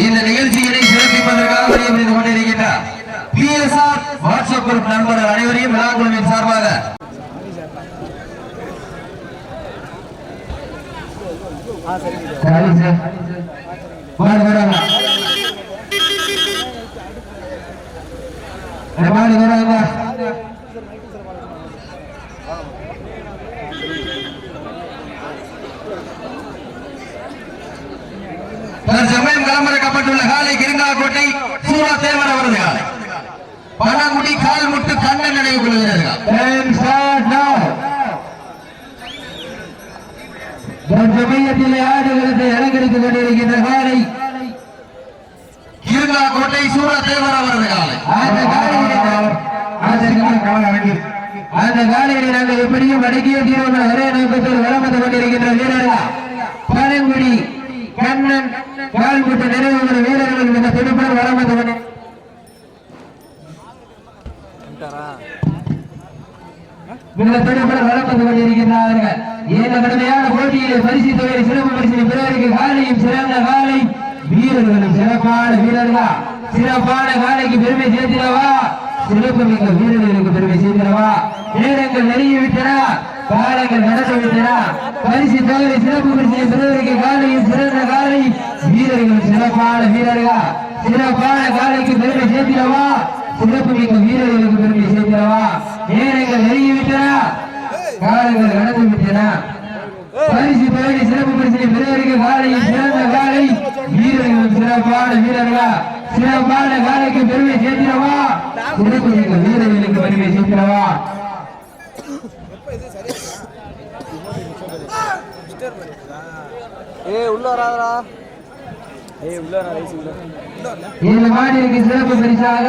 இந்த நிகழ்ச்சியினை சிறப்பிப்பதற்காக செய்து கொண்டிருக்கின்றார் PSR வாட்ஸ்அப் குரூப் நண்பர்கள் அனைவரையும் விழாக்குழுவின் சார்பாக தற்சமயம் களமிறக்கப்பட்டுள்ள காலை கிருங்காக்கோட்டை சூரா தேவர் அவரது காலை பணங்குடி கால் முட்டு கண்ணன் நினைவு கொள்கிறார்கள். தற்சமயத்தில் ஆடுகளத்தை அலங்கரித்துக் கொண்டிருக்கின்ற காலை கிருங்காக்கோட்டை சூரா தேவர் அவரது காலை. அந்த காலையை நாங்கள் எப்படியும் அடக்கிய தீர்வு ஒரே நோக்கத்தில் வளம் வந்து கொண்டிருக்கின்ற வீரர்கள் பணங்குடி கண்ணன் கால்முட்டு நிறைவு வீரர்கள் மிக துடிப்புடன் வளம் வந்து கொண்டிருக்கிறார்கள். இந்த கடுமையான போட்டியிலே பரிசு தொகை சிறப்பு பரிசு பிறருக்கு காலையும் சிறந்த காலை வீரர்களும் சிறப்பான வீரர்களா சிறப்பான காலைக்கு பெருமை சேர்த்திடவா சிறப்பு மிக்க வீரர்களுக்கு பெருமை சேர்த்திடவா நேரங்கள் நெருங்கி விட்டன காலங்கள் நடந்து விட்டன பரிசு தொகை சிறப்பு பரிசு பிறருக்கு காலையும் சிறந்த காலை வீரர்களும் சிறப்பான வீரர்களா சிறப்பான காலைக்கு பெருமை சேர்த்திடவா சிறப்பு மிக்க வீரர்களுக்கு பெருமை சேர்த்திடவா நேரங்கள் நெருங்கி விட்டன காலங்கள் நடந்து விட்டன பரிசு தொகை சிறப்பு பரிசு பிறருக்கு காலையும் சிறந்த காலை வீரர்களும் சிறப்பான வீரர்களா சிறப்பான காலைக்கு பெருமை சேர்த்திடவா சிறப்பு மிக்க வீரர்களுக்கு பெருமை சேர்த்திடவா இந்த மாநிலக்கு சிறப்பு பரிசாக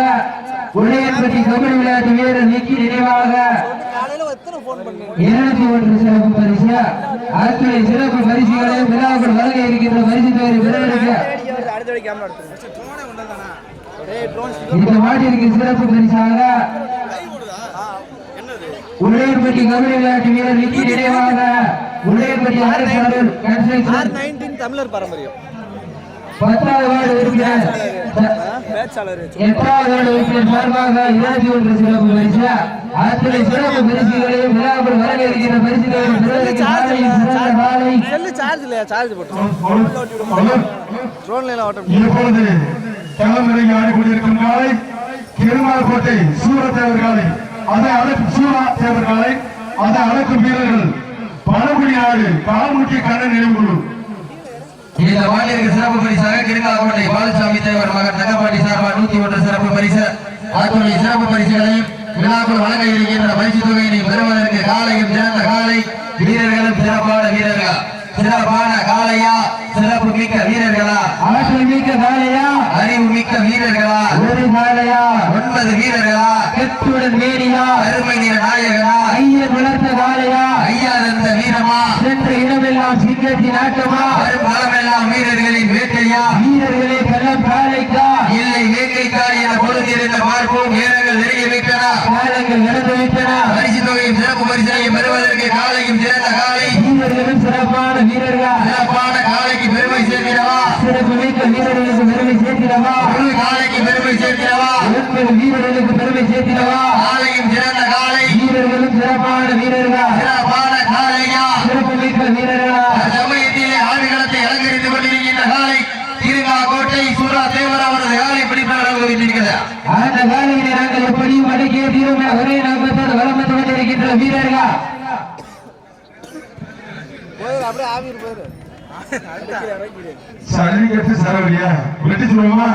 உடையன்பட்டி கபடி விளையாட்டு வீரர் நீக்கி நினைவாக 201 சிறப்பு பரிசு அத்துறை சிறப்பு பரிசுகளை விழாக்கள் வழங்க இருக்கின்ற பரிசு தொகை வீரருக்கு இந்த மாநிலக்கு சிறப்பு பரிசாக உடையன்பட்டி கபடி விளையாட்டு வீரர் நீக்கி நினைவாக உடையன்பட்டி தமிழர் பாரம்பரியம் 10வது வார்டு உறுப்பினர் 8வது வார்டு உறுப்பினர் சார்பாக 21 சிறப்பு பரிசு அத்துறை சிறப்பு பரிசுகளையும் விழாக்கள் வழங்க இருக்கின்ற பரிசுகளை சார்ஜ் இல்லையா சார்ஜ் போட்டோம் களமிறங்கி ஆடிக்கொண்டிருக்கும் காலை கிருமாக்கோட்டை சூரத்தேவர் காலை அதை அழைக்கும் சூரா தேவர் காலை அதை அழைக்கும் வீரர்கள் பணங்குடி நாடு கால்முட்டி கண்ணன் நினைவுக்குழு. இந்த மாநிலக்கு சிறப்பு பரிசாக கிருங்காக்கோட்டை பாலசாமி தேவர் மகன் தங்கப்பாண்டி சார்பாக 101 சிறப்பு பரிசு அத்துறை சிறப்பு பரிசுகளையும் விழாக்கள் வழங்க இருக்கின்ற பரிசு தொகையினை பெறுவதற்கு காலையும் சிறந்த காலை வீரர்களும் சிறப்பான வீரர்கள் சிறப்பான காலையா சிறப்பு மிக்க வீரர்களா ஆற்றல் மிக்க காலையா அறிவு மிக்க வீரர்களா ஒரு காலையா 9 வீரர்களா கெத்துடன் வேடியா அருமை நிற நாயகனா ஐயர் வளர்த்த காலையா ஐயா இருந்த வீரமா சென்ற இடமெல்லாம் சிங்கத்தின் ஆட்டமா வரும் காலமெல்லாம் வீரர்களின் வேட்டையா வீரர்களே கள்ளம் காலைக்கா இல்லை வேட்டைக்கா என பொருந்திருந்த பார்ப்போம் வீரர்கள் நெருங்கி விட்டன காலங்கள் நடந்து விட்டன பரிசு தொகையும் சிறப்பு பரிசையும் பெறுவதற்கு காலையும் சிறந்த காலை வீரர்களும் சிறப்பான வீரர்கள் சிறப்பான காலைக்கு பெருமை சேர்க்கிறவா சிறப்பு மிக்க வீரர்களுக்கு பெருமை சேர்க்கிறவா ஒரு காலைக்கு பெருமை சேர்க்கிறவா வீரர்களுக்கு பெருமை சேர்க்கிறவா காலையும் சிறந்த காலை வீரர்களும் சிறப்பான வீரர்கள் சிறப்பான காலையா சிறப்பு மிக்க வீரர்களா சமயத்திலே ஆடுகளத்தை அலங்கரித்துக் கொண்டிருக்கின்ற காலை கிருங்காக்கோட்டை சூரா தேவர் அவரது காலை பிடிப்பதாக வைத்திருக்கிறார். அந்த காலையிலே நாங்கள் எப்படியும் அடக்கிய தீர்வு ஒரே நோக்கத்தோடு வளம் வந்து கொண்டிருக்கின்ற வீரர்கள் அப்படியே ஆவிர் போயிரு சர்டிபிகேட் சரவடியா வெட்டி சொல்லுமா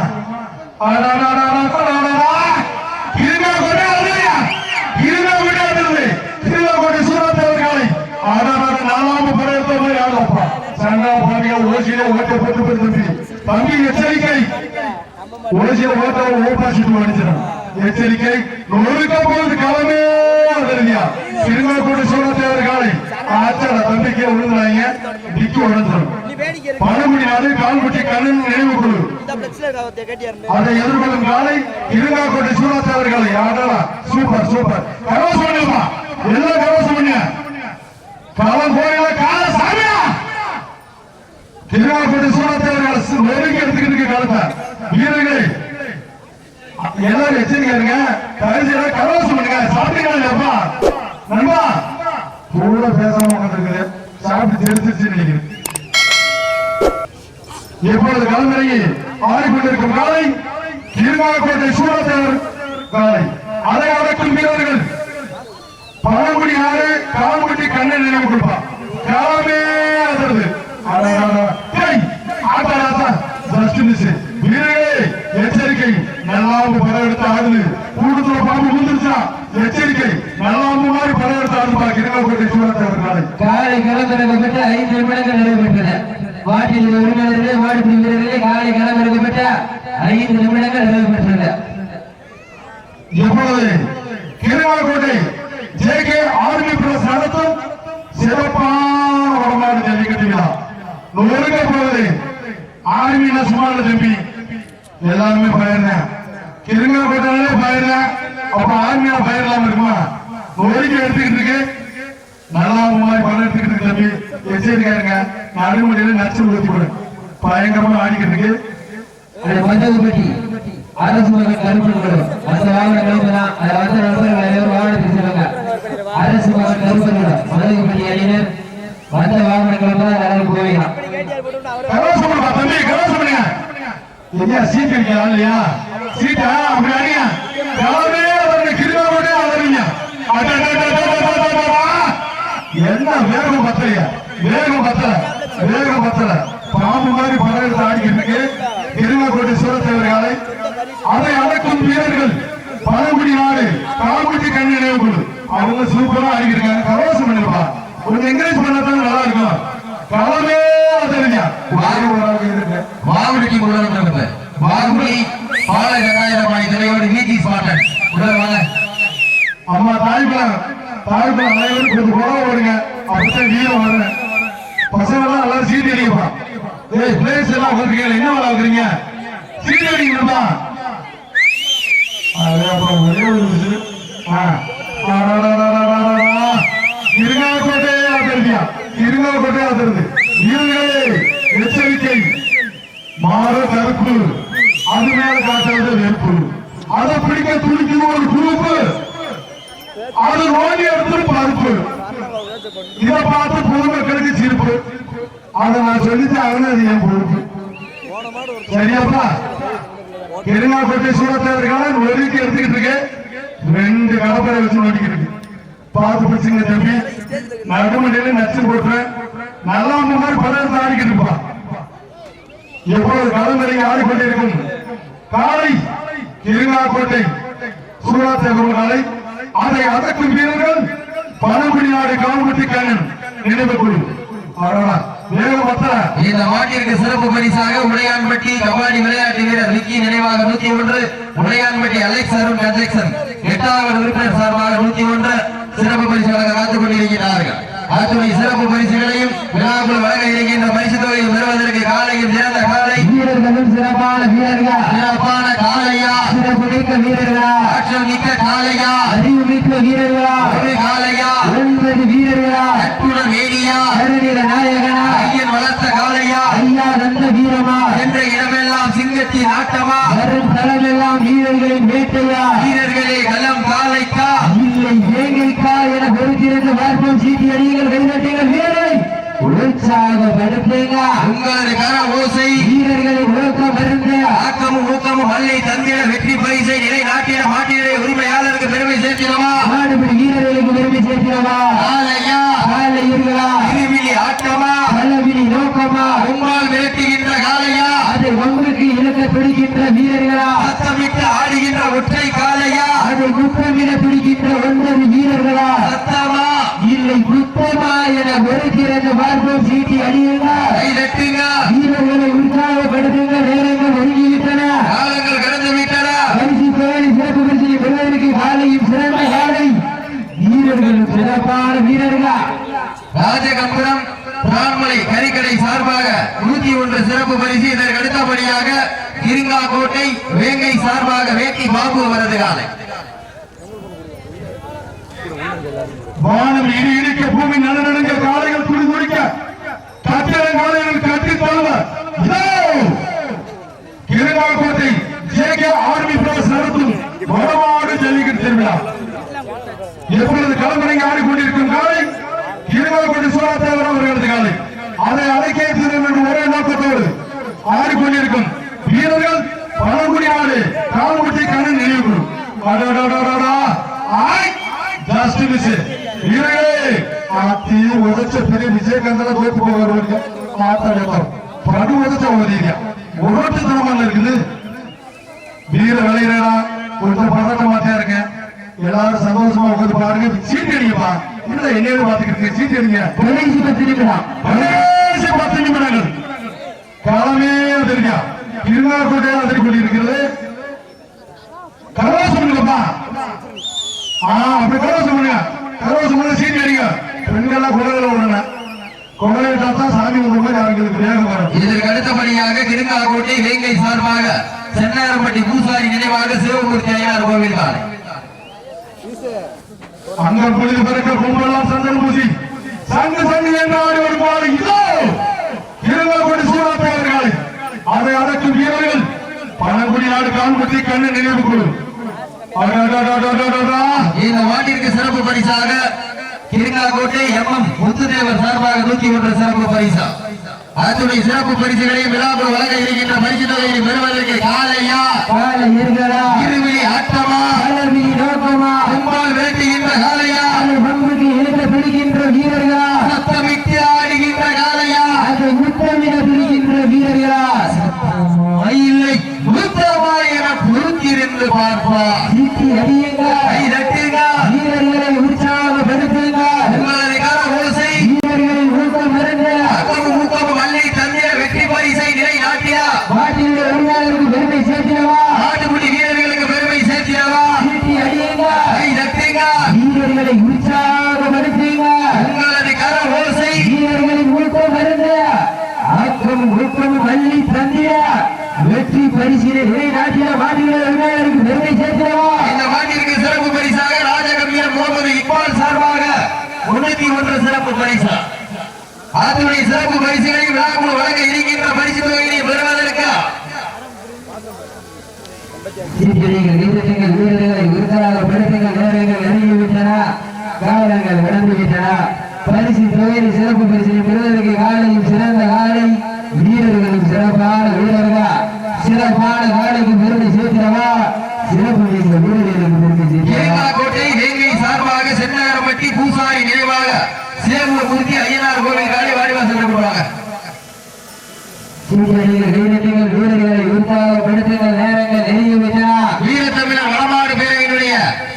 கிருங்காக்கோட்டை சூரத்தேவர் காலை நாலாம் படையத்த மாதிரி ஆடப்பா சண்டா பாண்டியா ஓசியில ஓட்ட போட்டு தம்பி தம்பி எச்சரிக்கை ஓசியில ஓட்ட ஓப்பாசிட்டு அடிச்சிடும் எச்சரிக்கை நொறுக்க போது காலமே இல்லையா கிருங்காக்கோட்டை சூரத்தேவர் காலை ஆச்சர தம்பிக்கே விழுந்துறாங்க டிக்கி உடஞ்சிடும் பணமுடி நாடு கால்முட்டி கண்ணன் நினைவு குழு அதை எதிர்கொள்ளும் காலை கிருங்காக்கோட்டை சூரத்தேவர் காலை ஆடலா சூப்பர் சூப்பர் கவசம் பண்ணுமா எல்லாம் கவசம் பண்ண காலம் போயில கால சாமியா திருவாரூர் சூழத்தேவர் நெருங்கி எடுத்துக்கிட்டு காலத்தை வீரர்களே எல்லாரும் எச்சரிக்கை இருங்க. கடைசியில கலவசம் பண்ணுங்க. சாப்பிட்டீங்களா நண்பா? கூட பேசாம உட்காந்துருக்குது. சாப்பிட்டு தெரிஞ்சிருச்சு நினைக்கிறேன். எப்பொழுது களமிறங்கி ஆடிக்கொண்டிருக்கும் காலை திருமாக்கோட்டை சூழத்தேவர் காலை அதை அடக்கும் வீரர்கள் பழங்குடி ஆறு கால்குட்டி கண்ணை நினைவு கொடுப்பான். காலமே அதிர்ந்து வீரர்களே எச்சரிக்கை. நல்லாம்பு படம் எடுத்து ஆடுது. கூட்டத்துல பாம்பு விழுந்துருச்சா எச்சரிக்கை. நல்லாம்பு மாதிரி படம் எடுத்து ஆடுப்பா. திருமாக்கோட்டை சூழத்தேவர் காலை காலை களமிறக்கப்பட்ட 5 நிமிடங்கள் நடைபெற்றன. வாட்டில் உரிமையாளர்களே வாடிப்படி வீரர்களே காலை களமிறக்கப்பட்ட 5 நிமிடங்கள் நடைபெற்றன. எப்பொழுது திருமாக்கோட்டை ஜே.கே. ஆர்மி பிரஸ் நடத்தும் சிறப்பான வடமாடு ஜல்லிக்கட்டு விழா நொறுங்க போகுது. ஆர்மியில சும்மா தம்பி எல்லாருமே பயிர்றேன். திருமாக்கோட்டையிலே பயிர்றேன். அப்ப ஆர்மியில பயிரலாம் இருக்குமா? நொறுக்கி எடுத்துக்கிட்டு இருக்கு. நல்லா மாதிரி படம் எடுத்துக்கிட்டு இருக்கு தம்பி. எச்சரிக்கையா இருங்க. நடுமுறையில நச்சு ஊத்தி போடு. பயங்கரமா ஆடிக்கிட்டு இருக்கு. மண்டபப்பட்டி அரசு மகன் கருப்பன் அந்த வாகனம் அதை வந்த நண்பர்கள் அனைவரும் வாகனத்தில் செல்லுங்க. அரசு மகன் கருப்பன் மண்டபப்பட்டி அணியினர் வந்த வாகனங்கள் எல்லாரும் போயிடலாம். தம்பி கவசம் பண்ணுங்க. ஐயா சீட் அடிக்கலாம் இல்லையா? சீட்டா அப்படி அடிங்க. கவனமே அவருடைய கிருபாவோட அவருங்க. என்ன வேகம் பத்தலையா? வேகம் பத்தல. பாம்பு மாதிரி படம் எடுத்து ஆடிக்கிட்டு இருக்கு. திருமாக்கோட்டை சூழத்தேவர் காலை அதை அடக்கும் வீரர்கள் பழங்குடி நாடு கால்குட்டி கண் நினைவு குழு அவங்க சூப்பரா ஆடிக்கிட்டு கவசம் பண்ணிருப்பா. கொஞ்சம் என்கரேஜ் பண்ணாதான் நல்லா இருக்கும். களமே அதிர்ங்க. வாகுடிக்கு உள்ள வாகுடி பாலை ரசாயனமானி தலையோடு வீட்டி ஸ்மார்டன் உடலான அம்மா தாய்பலம் அனைவரும் கொஞ்சம் குறவா ஓடுங்க. அப்படித்தான் வீரம் வருங்க. பசங்க எல்லாம் எல்லாரும் சீட்டு அடிக்கப்பா. பிளேஸ் எல்லாம் வந்துருக்கீங்க. என்ன வேலை வைக்கிறீங்க? சீட்டு அடிக்கணும்பா. அப்புறம் ஒரே ஒரு விஷயம் திருநாக்கோட்டை அதிர்ந்து வீரர்களே எச்சரிக்கை. மாற கருப்பு அது மேல காட்டுறது வெறுப்பு. அதை பிடிக்க துடிக்கும் ஒரு குரூப்பு. அது நோண்டி எடுத்து பருப்பு. இதை பார்த்து பொதுமக்களுக்கு சிரிப்பு. அதை நான் சொல்லித்தான் அது என் பொறுப்பு. சரியாப்பா? திருநாக்கோட்டை சூழத்தேவர்கால ஒதுக்கி எடுத்துக்கிட்டு இருக்கு. 2 கடப்பரை வச்சு நோட்டிக்கிட்டு இருக்கு. பார்த்து பிடிச்சுங்க தம்பி. நடுமண்டியில நச்சு போட்டுறேன். நல்லா மாதிரி படம் எடுத்து ஆடிக்கிட்டு இருப்பா. எப்பொழுது களமிறங்கி ஆடிக்கொண்டிருக்கும் காலை திருநாக்கோட்டை சூழத்தேவர் காலை அதை அடக்கும் வீரர்கள் பழங்குடி நாடு கால்குட்டி கண்ணன் நினைவு குழு. இந்த மாட்டிற்கு சிறப்பு பரிசாக உடையான்பட்டி கபாடி விளையாட்டு வீரர் விக்கி நினைவாக 101, உடையான்பட்டி அலெக்ஸ் அருண் கன்ஜெக்ஷன் 8வது உறுப்பினர் சார்பாக 101 சிறப்பு பரிசுகளாக காத்துக் கொண்டிருக்கிறார்கள். அத்துணை சிறப்பு பரிசுகளையும் விழாக்குள் வழங்க இருக்கின்ற பரிசு தொகையை பெறுவதற்கு காலையும் சிறந்த காலை வீரர்களும் சிறப்பான வீரர்கள் சிறப்பான காலையா சிறப்பு மிக்க வீரர்களா ஆற்றல் மிக்க காலையா அறிவு மிக்க வீரர்களா ஒரு காலையா 9 வீரர்களா அற்புதம் வேடியா அருணில நாயகனா ஐயன் வளர்த்த காலையா ஐயா நல்ல வீரமா என்ற இடமெல்லாம் சிங்கத்தின் ஆட்டமா வரும் தளமெல்லாம் வீரர்களின் வேட்டையா வீரர்களே களம் காலைக்கா இல்லை வேங்கைக்கா என பொறுத்திருந்து பார்ப்போம். சீட்டி அடிகள் கைதட்டுங்கள். வீரரை உற்சாகப்படுத்துங்க. உங்களது கர ஓசை வீரர்களின் ஊக்கம் இருந்து ஆக்கமும் ஊக்கமும் மல்லை தந்திர வெற்றி பரிசை நிலை நாட்டின மாட்டினுடைய உரிமையாளருக்கு பெருமை சேர்க்கிறவா ஆடுபடி வீரர்களுக்கு பெருமை சேர்க்கிறவா காலையா காலையர்களா இருவிழி ஆட்டமா பலவிழி நோக்கமா உங்களால் விரட்டுகின்ற காலையா அதை உங்களுக்கு இலக்க பிடிக்கின்ற வீரர்களா சத்தமிட்டு ஆடுகின்ற ஒற்றை காலையா அதை குற்றமிட பிடிக்கின்ற 9 வீரர்களா சத்தமா இல்லை குற்றமா என ஒருக்கிறது பார்ப்போம். சீட்டி அடியுங்க. வீரர்களை உற்சாகப்படுத்துங்க. நேரங்கள் நெருங்கிவிட்டன. காலங்கள் கடந்து விட்டன. பரிசு தொகை சிறப்பு பரிசை பெறுவதற்கு காலையும் சிறந்த காலை வீரர்களும் சிறப்பான வீரர்கள். ராஜகம்புரம் பிரான்மலை கறிக்கடை சார்பாக 101 சிறப்பு பரிசு. இதற்கு அடுத்தபடியாக இருங்காக்கோட்டை வேங்கை சார்பாக வேட்டி பாபு அவரது காலை. வானம் இடி இடிக்க பூமி நடுநடுங்க காலைகள் துடி துடிக்க கட்டிட காலைகள் கட்டித்தாலும் கந்தல தோப்பு போவாரு மாத்தாடம் படுவதத்தை ஓதியா உரோட்டுத்தனமான இருக்குது வீர விளையிறா கொஞ்சம் பதட்டமாத்தே இருக்கேன் எல்லாரும் சந்தோஷமா உட்காந்து பாருங்க சீட்டு அடிங்கப்பா இல்ல என்னையோட பாத்துக்கிட்டு சீட்டு அடிங்க கடைசி 10 நிமிடங்கள் காலமே தெரியா திருநாள்கோட்டையா அதில் கொண்டிருக்கிறது கரவாசம் பண்ணுங்கப்பா அப்படி கரவாசம் பண்ணுங்க கரவாசம் பண்ண சீட்டு அடிங்க பெண்கள்லாம் குடலை விடுங்க குடலை விட்டாத்தான் சாமி ஒரு மாதிரி அவங்களுக்கு வேகம் வரும். இதற்கு அடுத்தபடியாக திருநாள்கோட்டை வேங்கை சார்பாக சென்னாரப்பட்டி பூசாரி நினைவாக சிவமூர்த்தி ஐயனார் கோவில் காலை அங்க பொழுது பிறக்க கும்பலாம் சந்தன பூசி சங்கு சங்கு என்றாடி வருவாரு இதோ திருநாள்கோட்டை சூழாத்தவர்கள் அதை அடக்கும் வீரர்கள் பணங்குடி நாடு காண்பற்றி கண்ணு நினைவு கொள்ளும். இந்த மாட்டிற்கு சிறப்பு பரிசாக திருநாள்கோட்டை எம் முத்துதேவர் சார்பாக 101 சிறப்பு பரிசா அத்துடைய சிறப்பு பரிசுகளை விழாக்குள் வழங்க இருக்கின்ற பரிசு தொகையை பெறுவதற்கு காலையா இருவிழி ஆட்டமா நோக்கமா கும்பால் விரட்டுகின்ற காலையா பம்புக்கு இழுக்க பிடிக்கின்ற வீரர்களா சத்தமிட்டு ஆடுகின்ற காலையா அதை முத்தமிட பிடிக்கின்ற வீரர்களா இல்லை முத்தமா என பொறுத்திருந்து பார்ப்பா சீட்டி அடியுங்க கை தட்டுங்க வீரர்களை உற்சாகப்படுத்துங்க உங்களது கர ஓசை வீரர்களின் ஊக்கம் மறந்த ஊக்கம் வள்ளி தந்திர வெற்றி பரிசை நிலை நாட்டியா நாட்டினுடைய உரிமையாளருக்கு பெருமை சேர்த்திடவா நாட்டுக்குடி வீரர்களுக்கு பெருமை சேர்த்திடவா சீட்டி அடியுங்க கை தட்டுங்க வீரர்களை உற்சாகப்படுத்துங்க உங்களது கர ஓசை வீரர்களின் ஊக்கம் மறந்த ஆக்கம் ஊக்கம் வள்ளி தந்திர வெற்றி பரிசினை நிலை நாட்டிய மாட்டினுடைய உரிமையாளருக்கு பெருமை சேர்த்திடவா. இந்த மாட்டிற்கு சிறப்பு பரிசாக ராஜகவியர் முகமது இக்பால் சார்பாக 101 சிறப்பு பரிசா அதனுடைய சிறப்பு பரிசுகளை விழாக்குள் வழங்க இருக்கின்ற பரிசு தொகையை பெறுவதற்கு வீரர்களை உறுதியாக படுத்துங்கள் நேரங்கள் நெருங்கிவிட்டன காலங்கள் கடந்துவிட்டன பரிசு தொகையை சிறப்பு பரிசினை பெறுவதற்கு காலையும் சிறந்த காலை வீரர்களும் சிறப்பான வீரர்கள் சிறப்பான காலைக்கு பெருமை சேர்க்கிறவா சிறப்பு மிக்க வீரர்களுக்கு பெருமை சேர்க்கிறவா. கோட்டை வேங்கை சார்பாக சென்னகரப்பட்டி பூசாரி நினைவாக சிவமூர்த்தி ஐயனார் கோவில் காலை வாடிவாசல் கொடுப்பாங்க. வீரர்களை உற்சாகப்படுத்துங்கள் நேரங்கள் நெருங்கிவிட்டன. வீரத்தமிழர் வளமாடு பேரவையினுடைய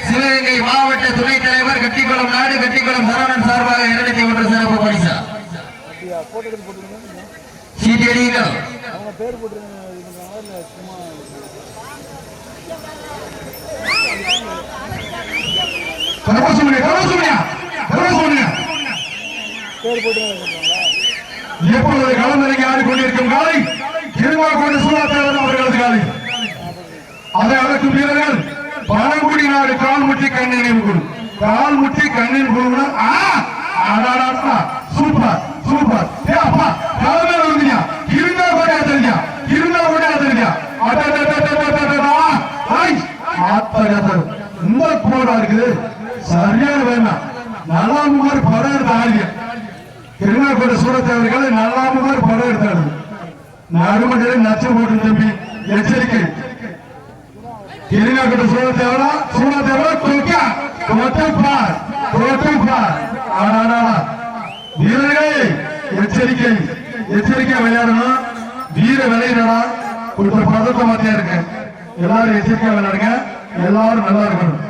சிவகங்கை மாவட்ட துணைத் தலைவர் கட்டிக்குளம் நாடு கட்டிக்குளம் சரவணன் சார்பாக 201 சிறப்பு பரிசா சீட்டடிகள் அவங்க பேர் போட்டு சும்மா பேர் போட்டு எப்பொழுது களமிறங்கி ஆடிக்கொண்டிருக்கும் காலை திருநாள்கோட்டை சூழாத்தேவர் அவர்களது காலை அதை அடக்கும் வீரர்கள் பழங்குடி நாடு கால்முட்டி கண்ணின் குழு கால்முட்டி கண்ணின் குழு சூப்பர் சூப்பர் அப்பா களமே வந்துயா இருந்தா கூட தெரியா இந்த போடா இருக்குது சரியான வேணாம் நல்லா மாதிரி படம் எடுத்த ஆளுங்க திருநாள்கோட்டை சூழத்தேவர்களை நல்லா மாதிரி படம் எடுத்தாரு நடுமட்டிலே நச்சு போட்டு தம்பி எச்சரிக்கை திருநாள்கோட்டை சூழத்தேவரா தொட்டுப்பார் வீரர்களே எச்சரிக்கை விளையாடணும் வீர விளையாடா கொஞ்சம் பதட்டம் மாத்தியா இருக்கு எல்லாரும் எச்சரிக்கை விளையாடுங்க எல்லாரும் நல்லா இருக்கணும்.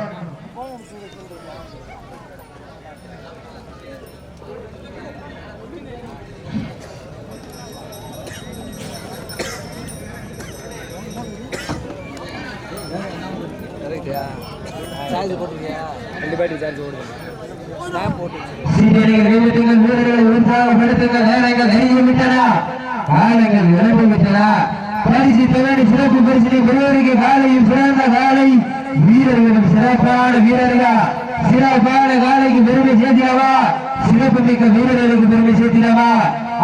சார்ஜ் போட்டிருக்கியா 2 பேட்டரி சார்ஜ் ஓடுது ஸ்னாப் போட்டு வீரர்களை உற்சாகப்படுத்துங்கள் நேரங்கள் நெருங்கிவிட்டன காலங்கள் இழந்துவிட்டன பரிசு தொகை சிறப்பு பரிசினை பெறுவதற்கு காலையும் சிறந்த காலை வீரர்களும் சிறப்பான வீரர்கள் சிறப்பான காலைக்கு பெருமை சேர்த்திடவா சிறப்பு மிக்க வீரர்களுக்கு பெருமை சேர்த்திடவா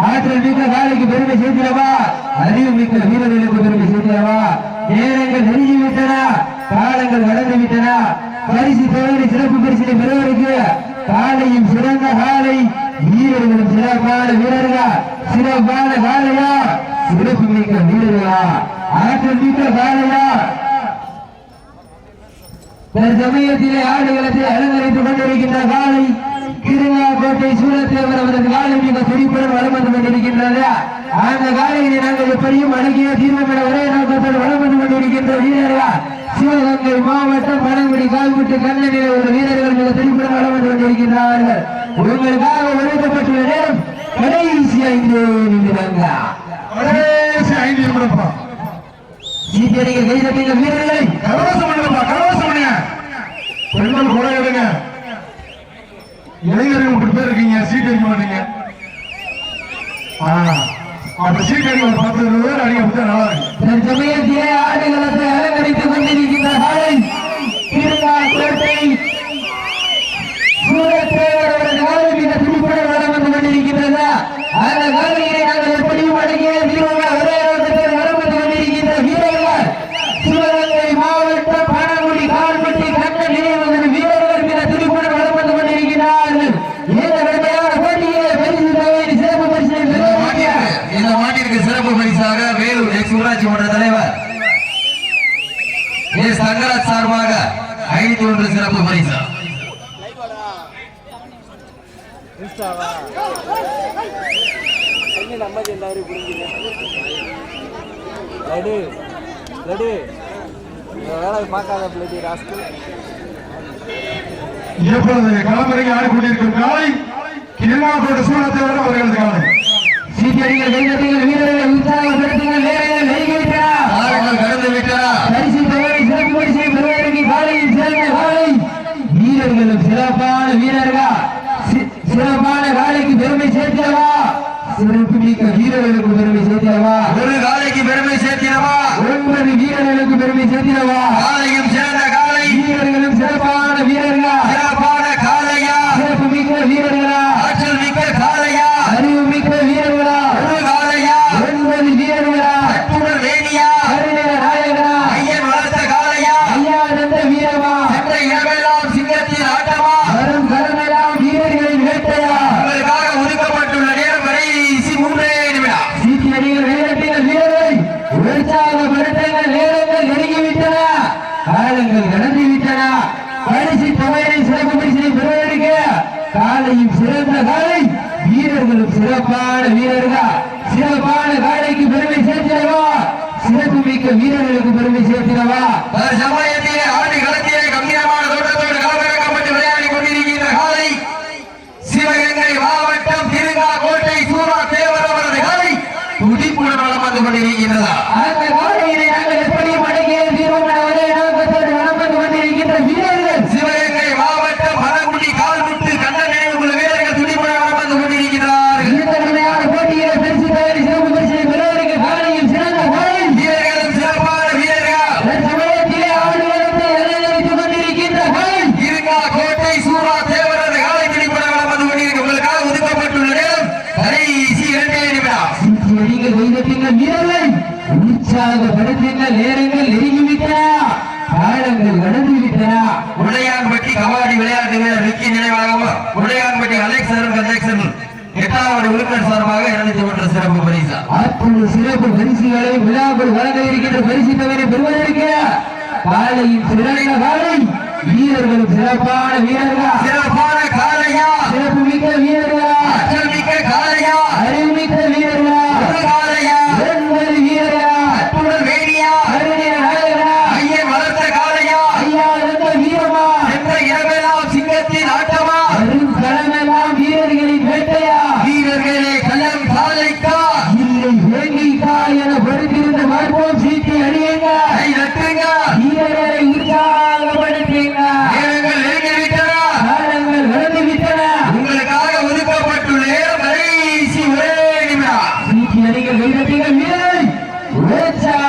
ஆற்றல் மிக்க காலைக்கு பெருமை சேர்த்திடவா அறிவு மிக்க வீரர்களுக்கு பெருமை சேர்த்திடவா நேரங்கள் நெருங்கிவிட்டன காலங்கள் கடந்து விட்டன பரிசு தொகை சிறப்பு பரிசினை பெறுவதற்கு காலையும் சிறந்த காலை வீரர்களும் சிறப்பான வீரர்கள் சிறப்பான காலையா சிறப்பு மிக்க வீரர்களா ஆற்றல் மிக்க காலையா தற்சமயத்திலே ஆடுகளத்தை அலங்கரித்துக் கொண்டிருக்கின்ற காலை திருநாகோட்டை சூழத்தேவர் அவரது காலை மிக துடிப்புடன் வளம் வந்து கொண்டிருக்கின்றது. அந்த காலையை நாங்கள் எப்படியும் அடங்கிய தீர்மான ஒரே நோக்கத்தோடு வளம் வந்து கொண்டிருக்கின்ற வீரர்கள் சிவகங்கை மாவட்டம் பனங்குடி கால்முட்டு கண்ணனில் ஒரு வீரர்கள் மிக துடிப்புடன் வளம் வந்து கொண்டிருக்கின்றார்கள். உங்களுக்காக ஒதுக்கப்பட்டுள்ள நேரம் கடைசி 5 நிமிடங்கள். கடைசி 5 நிமிடப்பா. சீக்கிரங்கள் கைதட்டிய வீரர்களை கலவசம் பண்ணுங்கப்பா, கலவசம் பண்ணுங்க. பெண்கள் கூட எடுங்க. இளைஞர்கள் 3 பேர் இருக்கீங்க, சீட் அடிக்க மாட்டீங்க. அந்த சீட் அடிக்க 10 பேர் அடிக்க கொடுத்தா நல்லா இருக்கு. தற்சமயத்திலே ஆடுகளத்தை அலங்கரித்துக் கொண்டிருக்கின்ற காலை திருநாகோட்டை சூழத்தேவர் அவரது காலை மிக துடிப்புடன் வளம் வந்து கொண்டிருக்கின்றது. அந்த காலையை நாங்கள் எப்படியும் அடங்கிய தீர்மான ஒரே நோக்கத்தோடு வளம் வந்து கொண்டிருக்கின்ற வீரர்கள் சிவகங்கை மாவட்டம் பனங்குடி கால்முட்டி கண்ணன் நினைவு வீரர்கள் மிக துடிப்புடன் வளம் வந்து கொண்டிருக்கிறார்கள். இந்த கடுமையான போட்டியை பரிசு தொகையை சிறப்பு பரிசினை பெறுவாங்க. இந்த மாட்டிற்கு சிறப்பு பரிசாக வேலூர் எக்ஸ் ஊராட்சி மன்ற தலைவர் எஸ் தங்கராஜ் சார்பாக 501 சிறப்பு பரிசா. எப்பொழுது களமிறங்கி ஆடிக்கொண்டிருக்கும் காலை திருநாகோட்டை சூழத்தேவர் அவர்களது காலை. சீக்கிரங்கள் கைதட்டுங்கள் வீரர்களை உற்சாகப்படுத்துங்கள். நேரங்கள் நெருங்கிவிட்டன. காலங்கள் கடந்து விட்டன. பரிசு தொகை சிறப்பு பரிசை பெறுவதற்கு காலையில் சேர்ந்த காலை வீரர்களும் சிறப்பான வீரர்கள் சிறப்பான காலைக்கு பெருமை சேர்க்கிறவா சிறப்பு மிக்க வீரர்களுக்கு பெருமை சேர்க்கிறவா ஒரு காலைக்கு பெருமை சேர்க்கிறவா 9 வீரர்களுக்கு பெருமை சேர்க்கிறவா காலையும் சிறந்த காலை வீரர்களும் சிறப்பான வீரர்கள் சிறப்பான காலையா சிறப்பு மிக்க வீரர்களா ஆற்றல் மிக்க காலையா அறிவு மிக்க வீரர்களா ஒரு காலையா 9 வீரர்களா அற்புதர் வேணியா கருணை நாயகனா ஐயன் வளர்த்த காலையா ஐயா தந்த வீரமா சென்ற இடமெல்லாம் சிங்கத்தின் ஆட்டமா வரும் கருமெல்லாம் வீரர்களின் வேட்டையா உங்களுக்காக ஒதுக்கப்பட்டுள்ள நேரம் கடைசி 3 நிமிடம். சீக்கிரங்கள் வீரர்கள் வீரரை உற்சாகப்படுத்துங்கள். நேரங்கள் நெருங்கிவிட்டன. காலங்கள் கடந்து விட்டன. பரிசு தொகையை சிறப்பு பரிசினை பெறுவதற்கு காலையும் சிறந்த காலை வீரர்களும் சிறப்பான வீரர்கள் சிறப்பான காலைக்கு பெருமை சேர்க்கிறவா சிறப்பு மிக்க வீரர்களுக்கு பெருமை சேர்க்கிறவா சமயத்திலே ஆடி களத்திலே கம்பீரமான தோட்டத்தோடு களமிறக்கப்பட்டு விளையாடி கொண்டிருக்கின்ற காலை சிவகங்கை மாவட்டம் திருநாகோட்டை சூரா தேவர் அவரது காலை துடிப்புடன் வளம் வந்து கொண்டிருக்கிறதா. அந்த காலையினை நாங்கள் எப்படியும் அடங்கிய தீர்மான ஒரே நோக்கத்தோடு வளம் வந்து கொண்டிருக்கின்ற வீரர்கள் சிவகங்கை மாவட்டம் பனங்குடி கால்முட்டு கண்ணன் நினைவு வீரர்கள் துடிப்புடன் வளம் வந்து கொண்டிருக்கிறார்கள். இந்த கடுமையான போட்டியில பரிசு தொகை சிறப்பு பரிசினை பெறுவதற்கு காலையும் சிறந்த காலை வீரர்களும் சிறப்பான வீரர்கள் சமயத்திலே ஆடுகளத்தை அலங்கரித்துக் கொண்டிருக்கின்ற காலை திருநாகோட்டை சூரா தேவரது காலை துடிப்புடன் வளம் வந்து கொண்டிருக்க உங்களுக்காக ஒதுக்கப்பட்டுள்ள நேரம் கடைசி 2 நிமிடம். நீங்கள் வைத்திருக்கின்ற வீரர்கள் உற்சாகப்படுத்துங்கள். நேரங்கள் நெருங்கிவிட்டன. காலங்கள் கடந்து விட்டன. உடையான்பட்டி கபாடி விளையாட்டு வீரர் விக்கி நினைவாகவும் உடையான்பட்டி அலெக்சர் கலெக்ஷன் 8வது உறுப்பினர் சார்பாக 201 சிறப்பு பரிசா. அத்தனை சிறப்பு பரிசுகளை விழாக்கள் வழங்க இருக்கின்ற பரிசு தொகையை பெறுவதற்கு காலையின் சிறந்த காலை வீரர்களும் சிறப்பான வீரர்கள் சிறப்பான காலையா சிறப்பு மிக்க வீரர்களா ஆற்றல் மிக்க காலையா அறிவு மிக்க வீரர்களா ஒரு காலையா 9 வீரர்களா அற்புதர் வேணியா கருணை நாயகனா ஐயன் வளர்த்த காலையா ஐயா தந்த வீரமா சென்ற இடமெல்லாம் சிங்கத்தின் ஆட்டமா வரும் களமெல்லாம் வீரர்களின் வேட்டையா வீரர்களே களம் காலைக்கா இல்லை வேங்கிக்கா என படுத்திருந்த பார்ப்போம். சீட்டி அடியுங்க. கை தட்டுங்க. வீரர்களை உற்சாகப்படுத்துங்க. நேரங்கள் நெருங்கிவிட்டன. காலங்கள் கடந்து விட்டன. உங்களுக்காக ஒதுக்கப்பட்டுள்ள நேரம் கடைசி 1 நிமிடம். சீட்டி அடிகள் கைதட்டிகள் வீரரை உற்சாக